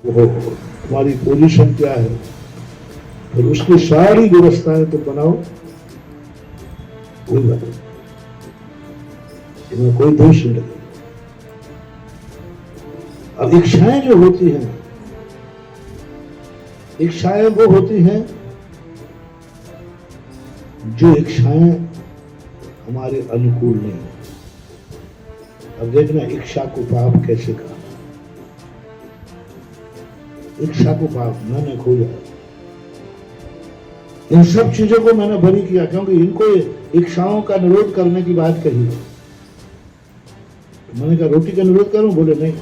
वो तुम्हारी पोजीशन क्या है, फिर उसकी सारी व्यवस्थाएं तो बनाओ, कोई बात नहीं, इनमें कोई दोष नहीं लगेगा। अब इच्छाएं जो होती हैं, इच्छाएं वो होती हैं जो इच्छाएं हमारे अनुकूल नहीं है। अब देखना इच्छा को पाप कैसे कहा, इच्छा को पाप मैंने खोजा, इन सब चीजों को मैंने बरी किया, क्योंकि इनको इच्छाओं का निरोध करने की बात कही है। मैंने कहा रोटी का निरोध करूं, बोले नहीं।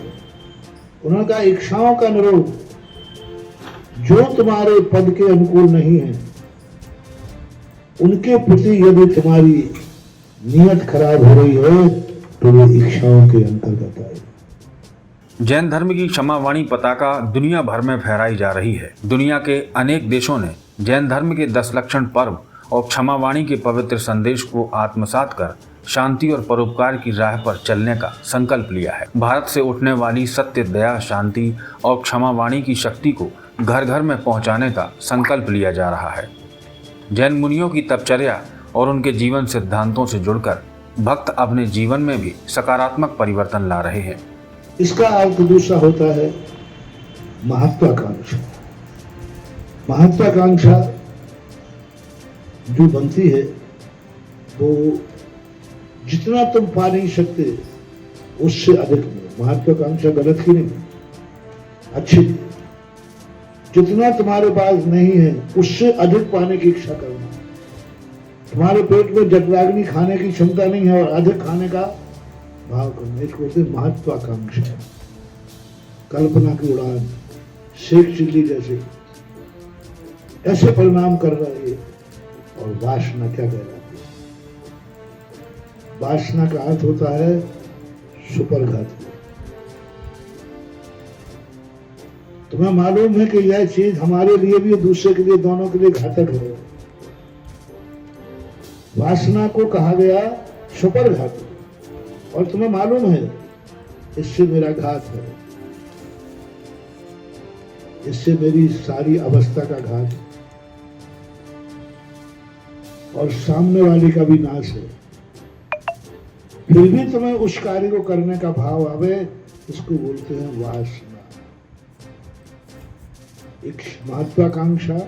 उन्होंने कहा इच्छाओं का निरोध, जो तुम्हारे पद के अनुकूल नहीं है उनके प्रति यदि तुम्हारी नियत खराब हो रही है तो वो इच्छाओं के अंतर्गत आए। जैन धर्म की क्षमावाणी पताका दुनिया भर में फहराई जा रही है। दुनिया के अनेक देशों ने जैन धर्म के 10 लक्षण पर्व और क्षमावाणी के पवित्र संदेश को आत्मसात कर शांति और परोपकार की राह पर चलने का संकल्प लिया है। भारत से उठने वाली सत्य, दया, शांति और क्षमावाणी की शक्ति को घर घर में पहुंचाने का संकल्प लिया जा रहा है। जैन मुनियों की तपचर्या और उनके जीवन सिद्धांतों से जुड़कर भक्त अपने जीवन में भी सकारात्मक परिवर्तन ला रहे हैं। इसका अर्थ दूसरा होता है महत्वाकांक्षा। महत्वाकांक्षा जो बनती है वो जितना तुम पा नहीं सकते उससे अधिक नहीं। महत्वाकांक्षा गलत ही नहीं, अच्छी। जितना तुम्हारे पास नहीं है उससे अधिक पाने की इच्छा करना। तुम्हारे पेट में जठराग्नि खाने की क्षमता नहीं है और अधिक खाने का भाव करना, इसको बोलते महत्वाकांक्षा। कल्पना की उड़ान, शेख चिल्ली जैसे ऐसे परिणाम कर रहा है। और वासना क्या कहलाती है? वासना का अर्थ होता है सुपरघाती। तुम्हें मालूम है कि यह चीज हमारे लिए भी दूसरे के लिए, दोनों के लिए घातक है। वासना को कहा गया सुपरघाती, और तुम्हें मालूम है इससे मेरा घात है, इससे मेरी सारी अवस्था का घात है और सामने वाले का भी नाश है। फिर भी तुम्हें उस कार्य को करने का भाव आवे, इसको बोलते हैं वासना। महत्वाकांक्षा,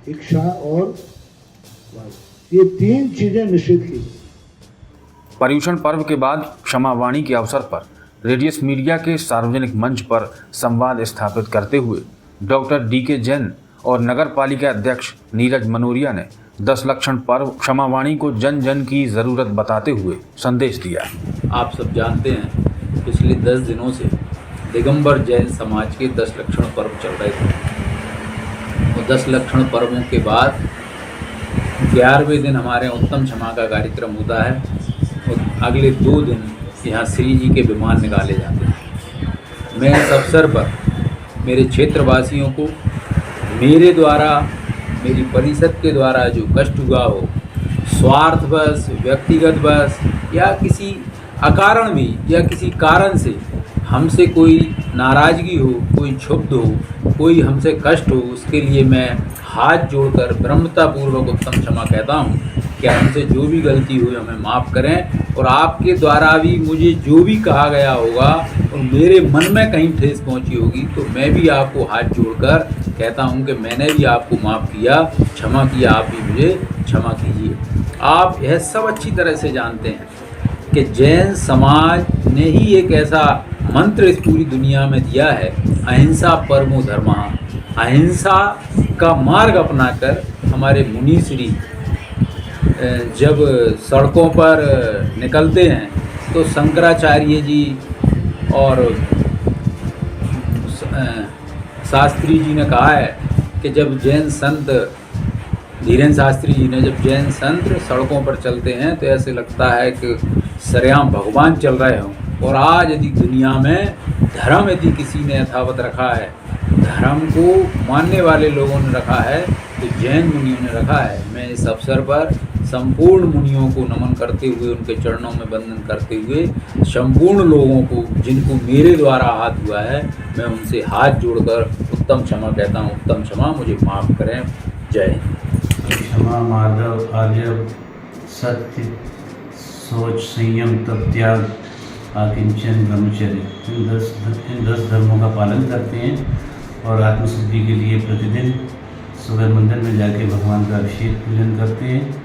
इच्छा और वासना, ये 3 चीजें निषिद्ध की। पर्युषण पर्व के बाद क्षमावाणी के अवसर पर रेडियस मीडिया के सार्वजनिक मंच पर संवाद स्थापित करते हुए डॉक्टर DK जैन और नगर पालिका अध्यक्ष नीरज मनोरिया ने 10 लक्षण पर्व क्षमावाणी को जन जन की ज़रूरत बताते हुए संदेश दिया। आप सब जानते हैं पिछले 10 दिनों से दिगंबर जैन समाज के 10 लक्षण पर्व चल रहे थे और 10 लक्षण पर्वों के बाद 11वें दिन हमारे उत्तम क्षमा का कार्यक्रम होता है और अगले 2 दिन यहाँ श्री जी के विमान निकाले जाते हैं। मैं इस अवसर पर मेरे क्षेत्रवासियों को मेरे द्वारा, मेरी परिषद के द्वारा जो कष्ट हुआ हो, स्वार्थवश, व्यक्तिगत या किसी अकारण भी या किसी कारण से हमसे कोई नाराज़गी हो, कोई क्षुब्ध हो, कोई हमसे कष्ट हो, उसके लिए मैं हाथ जोड़कर ब्रह्मतापूर्वक उत्तम क्षमा कहता हूँ कि हमसे जो भी गलती हुई हमें माफ़ करें। और आपके द्वारा भी मुझे जो भी कहा गया होगा और मेरे मन में कहीं ठेस पहुँची होगी तो मैं भी आपको हाथ जोड़कर कहता हूँ कि मैंने भी आपको माफ़ किया, क्षमा किया, आप भी मुझे क्षमा कीजिए। आप यह सब अच्छी तरह से जानते हैं कि जैन समाज ने ही एक ऐसा मंत्र इस पूरी दुनिया में दिया है, अहिंसा परमो धर्मः। अहिंसा का मार्ग अपनाकर हमारे मुनि श्री जब सड़कों पर निकलते हैं तो शंकराचार्य जी और शास्त्री जी ने कहा है कि जब जैन संत, धीरेन्द्र शास्त्री जी ने, जब जैन संत सड़कों पर चलते हैं तो ऐसे लगता है कि सरेआम भगवान चल रहे हों। और आज यदि दुनिया में धर्म यदि किसी ने यथावत रखा है, धर्म को मानने वाले लोगों ने रखा है, तो जैन मुनियों ने रखा है। मैं इस अवसर पर संपूर्ण मुनियों को नमन करते हुए, उनके चरणों में वंदन करते हुए, संपूर्ण लोगों को जिनको मेरे द्वारा हाथ हुआ है, मैं उनसे हाथ जोड़कर उत्तम क्षमा कहता हूँ। उत्तम क्षमा, मुझे माफ़ करें। जय हिंद। क्षमा, माधव, आर्य, सत्य, सोच, संयम, तप, त्याग, आकिंचन, ब्रह्मचर्य, इन 10 धर्मों का पालन करते हैं और आत्मशुद्धि के लिए प्रतिदिन सुबह मंदिर में जाके भगवान का अभिषेक पूजन करते हैं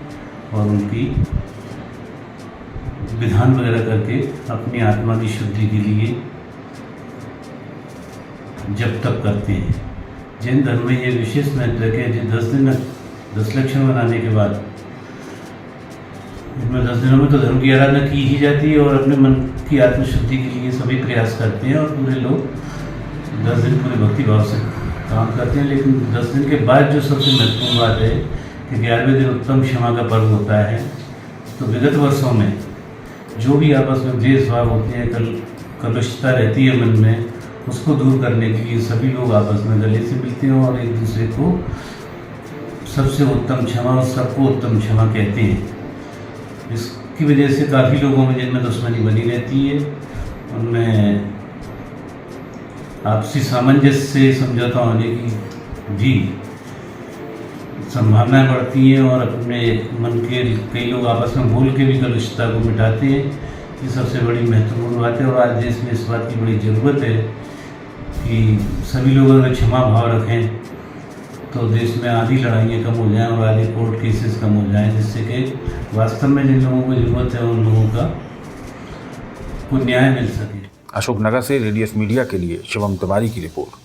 और उनकी विधान वगैरह करके अपनी आत्मा की शुद्धि के लिए जप तप करते हैं। जैन धर्म में ये विशेष महत्व है कि 10 दिन 10 लक्षण बनाने के बाद इसमें 10 दिनों में तो धर्म की आराधना की ही जाती है और अपने मन की आत्मशुद्धि के लिए सभी प्रयास करते हैं और पूरे लोग 10 दिन पूरे भक्ति भाव से काम करते हैं। लेकिन 10 दिन के बाद जो सबसे महत्वपूर्ण बात है कि 11वें दिन उत्तम क्षमा का पर्व होता है। तो विगत वर्षों में जो भी आपस में द्वेष भाव होते हैं, कलुषता रहती है मन में, उसको दूर करने के लिए सभी लोग आपस में गले से मिलते हैं और एक दूसरे को सबसे उत्तम क्षमा और सबको उत्तम क्षमा कहते हैं। इसकी वजह से काफ़ी लोगों में जिनमें दुश्मनी बनी रहती है, उनमें आपसी सामंजस्य से समझौता होने की भी संभावनाएं बढ़ती हैं और अपने मन के कई लोग आपस में बोल के भी कलुषता को मिटाते हैं। ये सबसे बड़ी महत्वपूर्ण बात है और आज देश में इस बात की बड़ी ज़रूरत है कि सभी लोग अगर क्षमा भाव रखें तो देश में आधी लड़ाइयाँ कम हो जाएं और आधी कोर्ट केसेस कम हो जाएं, जिससे कि वास्तव में जिन लोगों को ज़रूरत है उन लोगों का को न्याय मिल सके। अशोकनगर से रेडियस मीडिया के लिए शिवम तिवारी की रिपोर्ट।